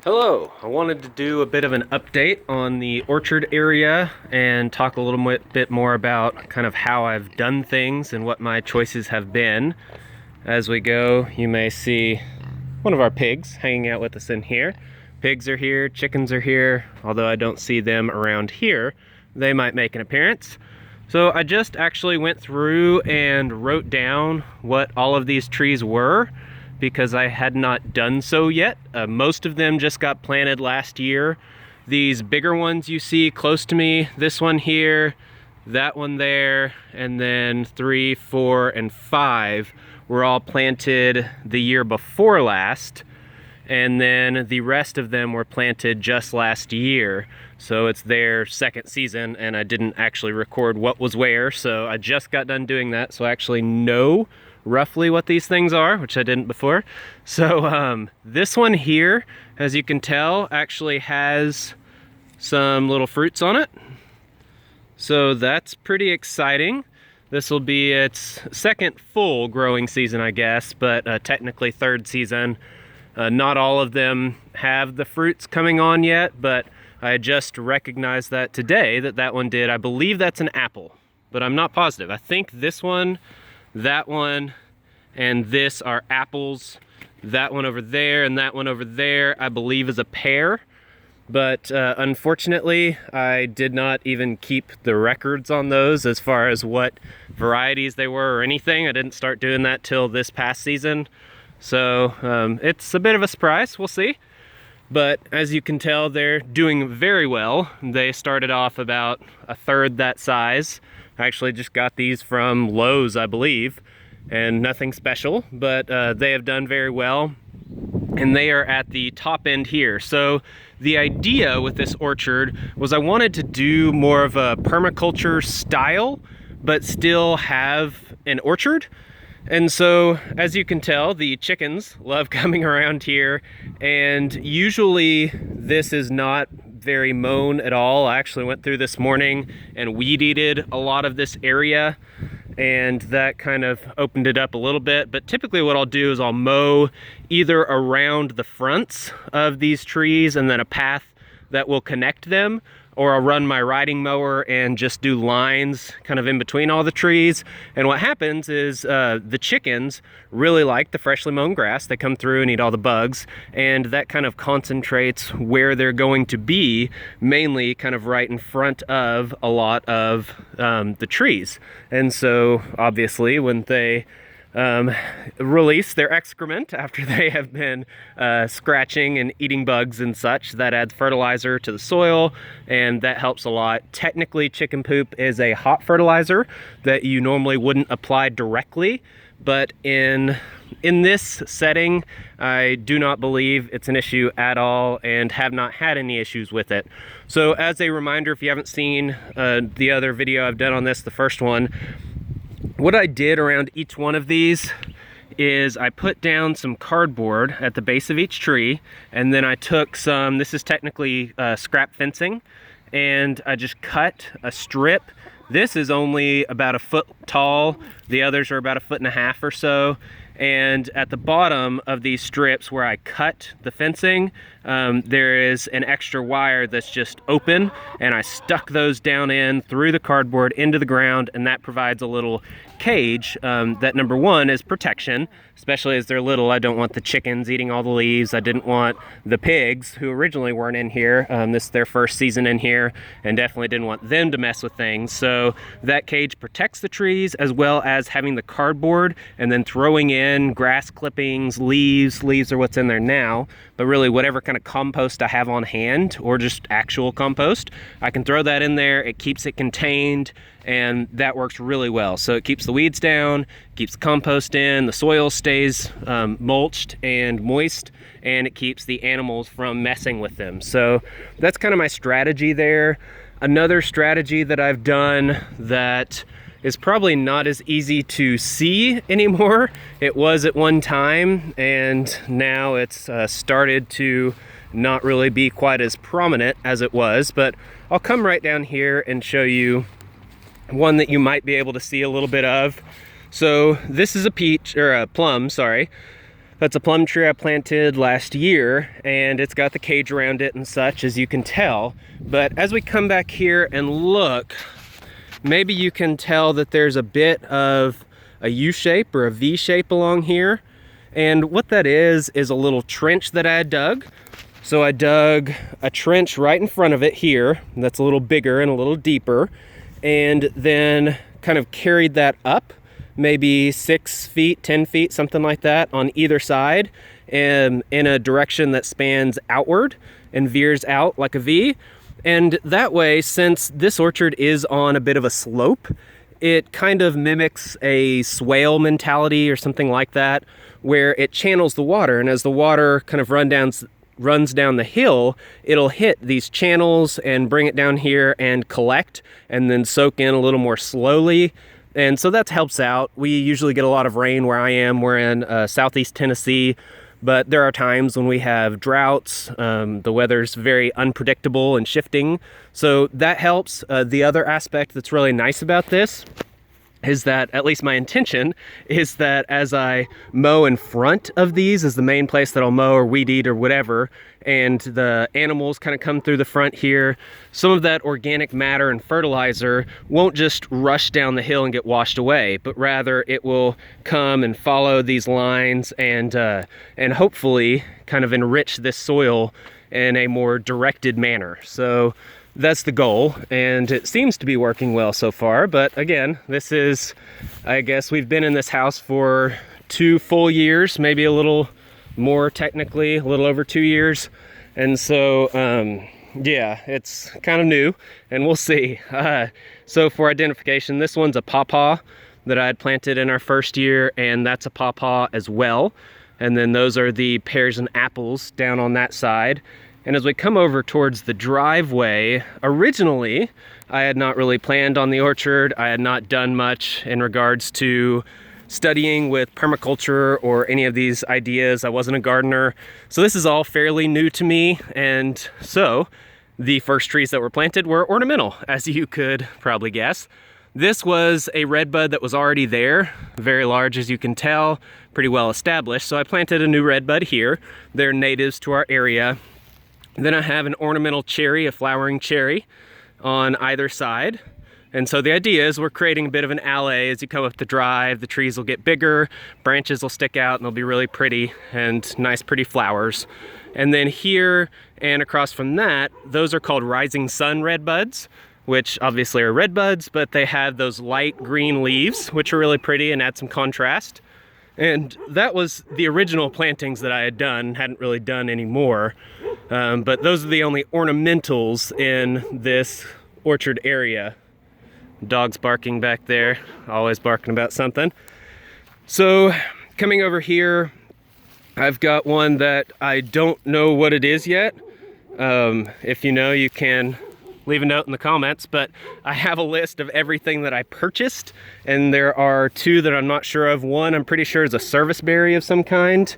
Hello, I wanted to do a bit of an update on the orchard area and talk a little bit more about kind of how I've done things and what my choices have been. As we go, you may see one of our pigs hanging out with us in here. Pigs are here, chickens are here, although I don't see them around here. They might make an appearance. So I just actually went through and wrote down what all of these trees were, because I had not done so yet. Most of them just got planted last year. These bigger ones you see close to me, this one here, that one there, and then 3, 4, and 5 were all planted the year before last, and then the rest of them were planted just last year. So it's their second season, and I didn't actually record what was where, so I just got done doing that, so I actually know roughly what these things are, which I didn't before. So this one here, as you can tell, actually has some little fruits on it. So that's pretty exciting. This will be its second full growing season, I guess, but technically third season. Not all of them have the fruits coming on yet, but I just recognized that today that one did. I believe that's an apple, but I'm not positive. I think this one, that one, and this are apples. That one over there and that one over there, I believe, is a pear. But unfortunately, I did not even keep the records on those as far as what varieties they were or anything. I didn't start doing that till this past season. So it's a bit of a surprise, we'll see. But as you can tell, they're doing very well. They started off about a third that size. I actually just got these from Lowe's, I believe, and nothing special, but they have done very well. And they are at the top end here. So the idea with this orchard was I wanted to do more of a permaculture style, but still have an orchard. And so, as you can tell, the chickens love coming around here, and usually this is not very mown at all. I actually went through this morning and weed-eated a lot of this area, and that kind of opened it up a little bit. But typically what I'll do is I'll mow either around the fronts of these trees and then a path that will connect them, or I'll run my riding mower and just do lines kind of in between all the trees. And what happens is the chickens really like the freshly mown grass. They come through and eat all the bugs, and that kind of concentrates where they're going to be, mainly kind of right in front of a lot of the trees. And so obviously when they release their excrement after they have been scratching and eating bugs and such, that adds fertilizer to the soil, and that helps a lot. Technically, chicken poop is a hot fertilizer that you normally wouldn't apply directly, but in this setting, I do not believe it's an issue at all and have not had any issues with it. So as a reminder, if you haven't seen the other video I've done on this, the first one, what I did around each one of these is I put down some cardboard at the base of each tree, and then I took some, this is technically scrap fencing, and I just cut a strip. This is only about a foot tall. The others are about 1.5 feet or so. And at the bottom of these strips where I cut the fencing, there is an extra wire that's just open, and I stuck those down in through the cardboard into the ground, and that provides a little cage that, number one, is protection, especially as they're little. I don't want the chickens eating all the leaves. I didn't want the pigs, who originally weren't in here, this is their first season in here, and definitely didn't want them to mess with things. So that cage protects the trees, as well as having the cardboard and then throwing in grass clippings, leaves are what's in there now, but really whatever kind of compost I have on hand, or just actual compost, I can throw that in there. It keeps it contained, and that works really well. So it keeps the weeds down, keeps the compost in, the soil stays mulched and moist, and it keeps the animals from messing with them. So that's kind of my strategy there. Another strategy that I've done that is probably not as easy to see anymore. It was at one time, and now it's started to not really be quite as prominent as it was, but I'll come right down here and show you one that you might be able to see a little bit of. So this is a peach, or a plum, sorry. That's a plum tree I planted last year, and it's got the cage around it and such, as you can tell. But as we come back here and look, maybe you can tell that there's a bit of a U shape or a V shape along here. And what that is a little trench that I had dug. So I dug a trench right in front of it here, that's a little bigger and a little deeper, and then kind of carried that up, maybe 6 feet, 10 feet, something like that, on either side, and in a direction that spans outward and veers out like a V. And that way, since this orchard is on a bit of a slope, it kind of mimics a swale mentality or something like that, where it channels the water, and as the water kind of runs down the hill, it'll hit these channels and bring it down here and collect and then soak in a little more slowly. And so that helps out. We usually get a lot of rain where I am. We're in southeast Tennessee, but there are times when we have droughts. The weather's very unpredictable and shifting, so that helps. The other aspect that's really nice about this is that, at least my intention, is that as I mow in front of these is the main place that I'll mow or weed eat or whatever, and the animals kind of come through the front here, some of that organic matter and fertilizer won't just rush down the hill and get washed away, but rather it will come and follow these lines and hopefully kind of enrich this soil in a more directed manner. So that's the goal, and it seems to be working well so far. But again, this is, I guess we've been in this house for 2 full years, maybe a little more technically, a little over 2 years. And so, yeah, it's kind of new, and we'll see. So for identification, this one's a pawpaw that I had planted in our first year, and that's a pawpaw as well. And then those are the pears and apples down on that side. And as we come over towards the driveway, originally, I had not really planned on the orchard. I had not done much in regards to studying with permaculture or any of these ideas. I wasn't a gardener. So this is all fairly new to me. And so the first trees that were planted were ornamental, as you could probably guess. This was a redbud that was already there, very large as you can tell, pretty well established. So I planted a new redbud here. They're natives to our area. Then I have an ornamental cherry, a flowering cherry, on either side. And so the idea is we're creating a bit of an alley. As you come up the drive, the trees will get bigger, branches will stick out, and they'll be really pretty, and nice pretty flowers. And then here and across from that, those are called rising sun redbuds, which obviously are redbuds, but they have those light green leaves, which are really pretty and add some contrast. And that was the original plantings that I had done, hadn't really done any more. But those are the only ornamentals in this orchard area. Dog's barking back there, always barking about something. So coming over here, I've got one that I don't know what it is yet. If you know, you can leave a note in the comments, but I have a list of everything that I purchased, and there are 2 that I'm not sure of. One I'm pretty sure is a service berry of some kind,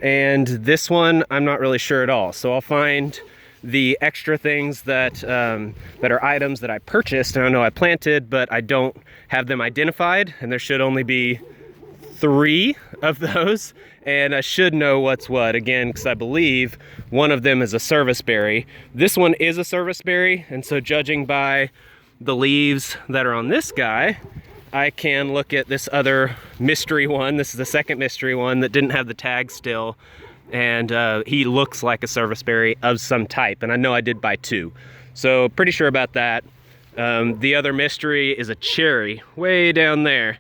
and this one I'm not really sure at all. So I'll find the extra things that are items that I purchased and I know I planted, but I don't have them identified, and there should only be 3 of those, and I should know what's what, again, because I believe one of them is a service berry. This one is a service berry, and so judging by the leaves that are on this guy, I can look at this other mystery one. This is the second mystery one that didn't have the tag still, and he looks like a service berry of some type, and I know I did buy 2. So pretty sure about that. The other mystery is a cherry way down there.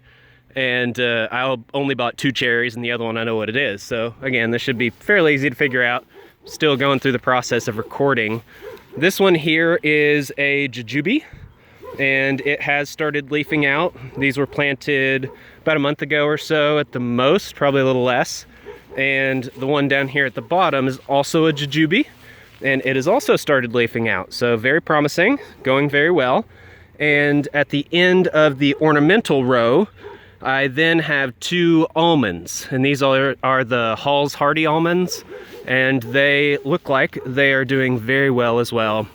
And I only bought 2 cherries, and the other one I know what it is. So again, this should be fairly easy to figure out. Still going through the process of recording. This one here is a jujube, and it has started leafing out. These were planted about a month ago or so at the most, probably a little less. And the one down here at the bottom is also a jujube, and it has also started leafing out. So very promising, going very well. And at the end of the ornamental row, I then have 2 almonds, and these are the Hall's Hardy almonds, and they look like they are doing very well as well.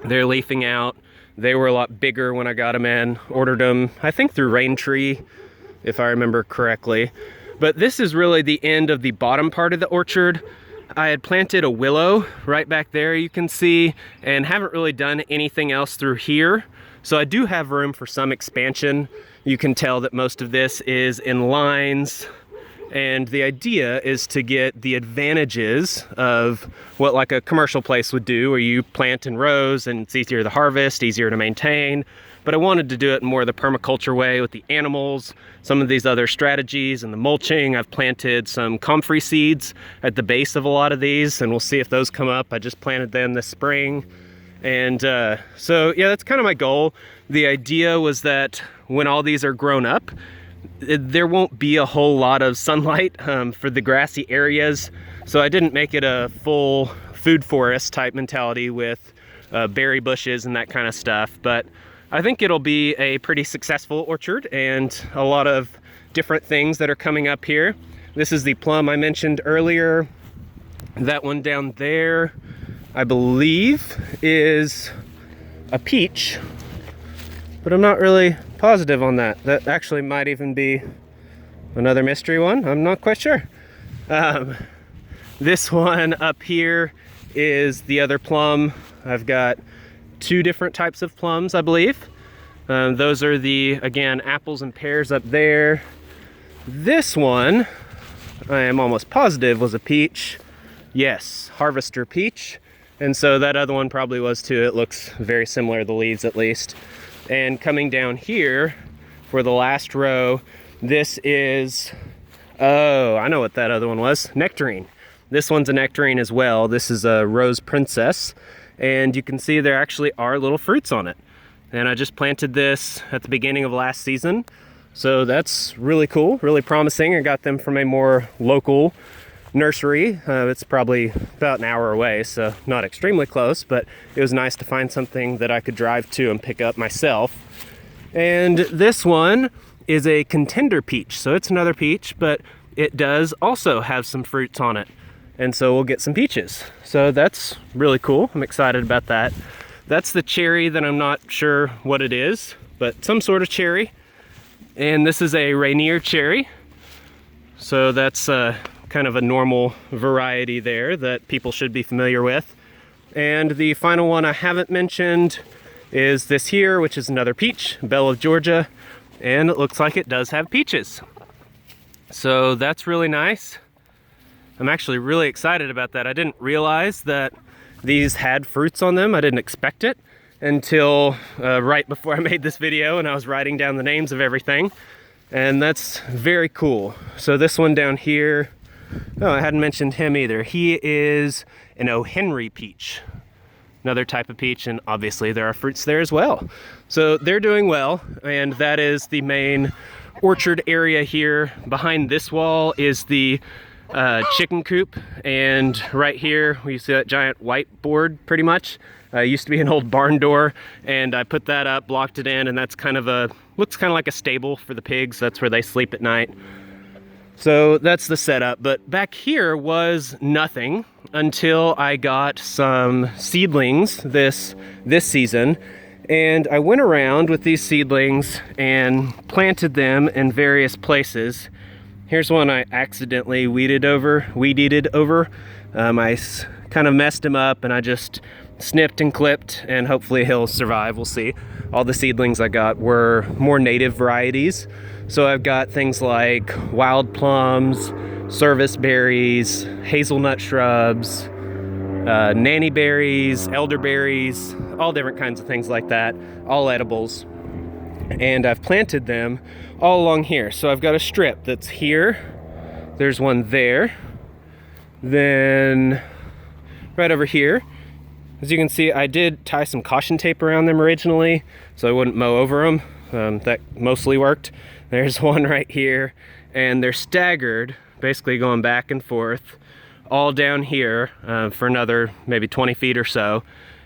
They're leafing out. They were a lot bigger when I got them in. Ordered them, I think, through Raintree, if I remember correctly. But this is really the end of the bottom part of the orchard. I had planted a willow right back there, you can see, and haven't really done anything else through here. So I do have room for some expansion. You can tell that most of this is in lines, and the idea is to get the advantages of what like a commercial place would do, where you plant in rows and it's easier to harvest, easier to maintain. But I wanted to do it more the permaculture way with the animals, some of these other strategies, and the mulching. I've planted some comfrey seeds at the base of a lot of these, and we'll see if those come up. I just planted them this spring. And so yeah, that's kind of my goal. The idea was that when all these are grown up, there won't be a whole lot of sunlight for the grassy areas. So I didn't make it a full food forest type mentality with berry bushes and that kind of stuff. But I think it'll be a pretty successful orchard, and a lot of different things that are coming up here. This is the plum I mentioned earlier. That one down there, I believe, is a peach, but I'm not really positive on that. That actually might even be another mystery one. I'm not quite sure. This one up here is the other plum. I've got 2 different types of plums, I believe. Those are the, again, apples and pears up there. This one, I am almost positive, was a peach. Yes, harvester peach. And so that other one probably was too. It looks very similar, the leaves at least. And coming down here for the last row, this is, oh, I know what that other one was, nectarine. This one's a nectarine as well. This is a rose princess. And you can see there actually are little fruits on it. And I just planted this at the beginning of last season. So that's really cool, really promising. I got them from a more local nursery. It's probably about an hour away, so not extremely close, but it was nice to find something that I could drive to and pick up myself. And this one is a contender peach. So it's another peach, but it does also have some fruits on it. And so we'll get some peaches. So that's really cool. I'm excited about that. That's the cherry that I'm not sure what it is, but some sort of cherry. And this is a Rainier cherry. So that's kind of a normal variety there that people should be familiar with. And the final one I haven't mentioned is this here, which is another peach, Belle of Georgia. And it looks like it does have peaches. So that's really nice. I'm actually really excited about that. I didn't realize that these had fruits on them. I didn't expect it until right before I made this video, and I was writing down the names of everything. And that's very cool. So this one down here, oh, I hadn't mentioned him either. He is an O. Henry peach, another type of peach, and obviously there are fruits there as well. So they're doing well, and that is the main orchard area here. Behind this wall is the chicken coop, and right here we see that giant whiteboard pretty much. Used to be an old barn door, and I put that up, blocked it in, and that's kind of a, looks kind of like a stable for the pigs. That's where they sleep at night. So that's the setup. But back here was nothing until I got some seedlings this season, and I went around with these seedlings and planted them in various places. Here's one I accidentally weeded over. I kind of messed him up, and I just snipped and clipped, and hopefully he'll survive. We'll see. All the seedlings I got were more native varieties. So I've got things like wild plums, service berries, hazelnut shrubs, nanny berries, elderberries, all different kinds of things like that, all edibles. And I've planted them all along here. So I've got a strip that's here. There's one there. Then right over here, as you can see, I did tie some caution tape around them originally so I wouldn't mow over them. That mostly worked. There's one right here, and they're staggered, basically going back and forth all down here for another maybe 20 feet or so.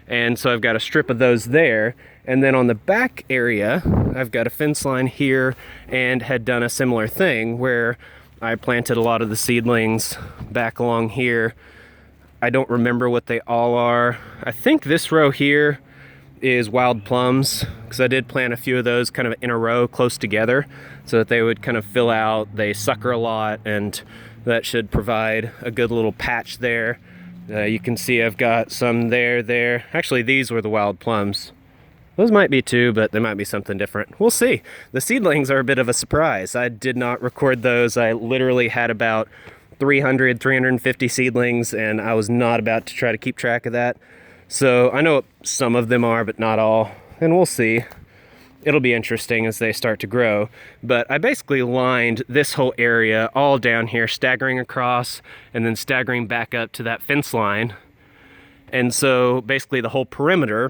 And so I've got a strip of those there. And then on the back area, I've got a fence line here, and had done a similar thing where I planted a lot of the seedlings back along here. I don't remember what they all are. I think this row here is wild plums, because I did plant a few of those kind of in a row close together so that they would kind of fill out. They sucker a lot, and that should provide a good little patch there. You can see I've got some there. Actually, these were the wild plums. Those might be too, but they might be something different. We'll see. The seedlings are a bit of a surprise. I did not record those. I literally had about 350 seedlings, and I was not about to try to keep track of that. So I know some of them are, but not all, and we'll see. It'll be interesting as they start to grow. But I basically lined this whole area all down here, staggering across and then staggering back up to that fence line. And so basically the whole perimeter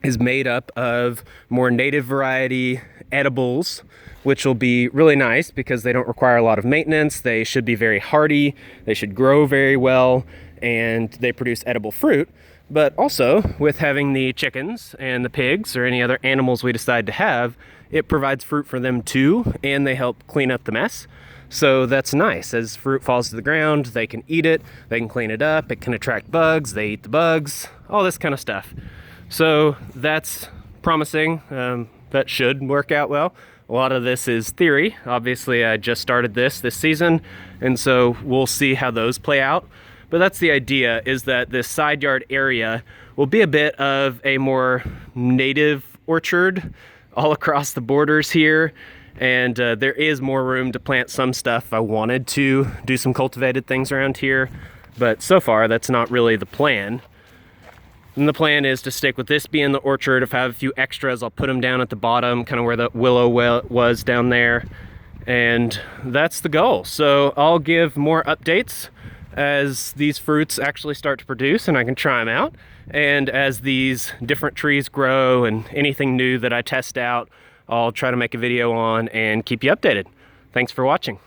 is made up of more native variety edibles, which will be really nice because they don't require a lot of maintenance. They should be very hardy, they should grow very well, and they produce edible fruit. But also, with having the chickens and the pigs or any other animals we decide to have, it provides fruit for them too, and they help clean up the mess. So that's nice. As fruit falls to the ground, they can eat it, they can clean it up, it can attract bugs, they eat the bugs, all this kind of stuff. So that's promising. That should work out well. A lot of this is theory. Obviously, I just started this season, and so we'll see how those play out. But that's the idea, is that this side yard area will be a bit of a more native orchard all across the borders here. And there is more room to plant some stuff. I wanted to do some cultivated things around here, but so far that's not really the plan. And the plan is to stick with this being the orchard. If I have a few extras, I'll put them down at the bottom, kind of where the willow was down there. And that's the goal. So I'll give more updates as these fruits actually start to produce and I can try them out. And as these different trees grow and anything new that I test out, I'll try to make a video on and keep you updated. Thanks for watching.